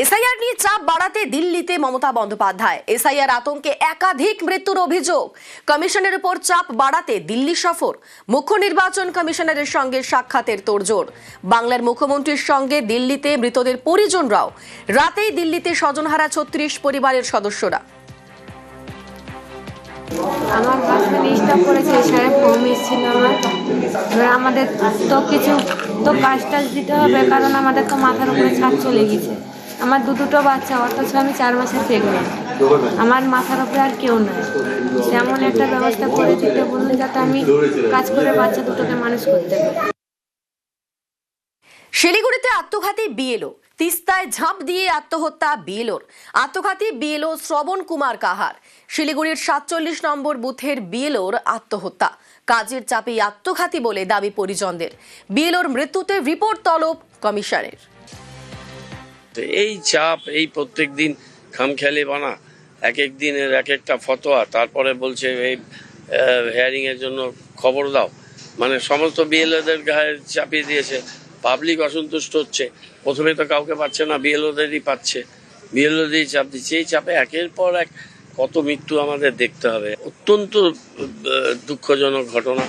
SIR নিয়ে চাপ বাড়াতে দিল্লিতে মমতা বন্দ্যোপাধ্যায়। এসআইআর আতঙ্কে একাধিক মৃত্যুর অভিযোগ। কমিশনের উপর চাপ বাড়াতে দিল্লি সফর। মুখ্য নির্বাচন কমিশনারের সঙ্গে সাক্ষাতের তোড়জোড়। বাংলার মুখ্যমন্ত্রীর সঙ্গে দিল্লিতে মৃতদের পরিজনরাও। রাতেই দিল্লিতে স্বজনহারা ৩৬ পরিবারের সদস্যরা। আমার বাসা ডিস্টার্ব করেছে, সাহেব ফোন এসেছিল এবার আমাদের তো কিছু তো কাজ টাজ দিতে হবে, কারণ আমাদের তো মাথার উপরে ছাদ চলে গেছে। আমার দুটো বাচ্চা, অথচ আমি 4 মাসের প্রেগনেন্ট। আমার মাথার উপরে আর কেউ নাই। তেমন একটা ব্যবস্থা করে দিতে বলুন, যাতে আমি কাজ করে বাচ্চা দুটোকে মানুষ করতে পারি। শিলিগুড়িতে আত্মঘাতী বিএলও। তিস্তায় ঝাঁপ দিয়ে আত্মহত্যা বিএলওর। আত্মঘাতী বিএলও শ্রবণ কুমার কাহার। শিলিগুড়ির ৪৭ নম্বর বুথের বিএলওর আত্মহত্যা। কাজের চাপে আত্মঘাতী বলে দাবি পরিজনদের। বিএলওর মৃত্যুতে রিপোর্ট তলব কমিশনের। এই চাপ, এই প্রত্যেক দিন খামখেয়ালি বানা, এক এক দিনের এক একটা ফতোয়া, তারপরে বলছে এই হেয়ারিং এর জন্য খবর দাও, মানে সমস্ত বিএলওদের গায়ে চাপিয়ে দিয়েছে। পাবলিক অসন্তুষ্ট হচ্ছে। প্রথমে তো কাউকে পাচ্ছে না, বিএলওদেরই পাচ্ছে, বিএলওদেরই চাপ দিচ্ছে। এই চাপে একের পর এক কত মৃত্যু আমাদের দেখতে হবে। অত্যন্ত দুঃখজনক ঘটনা।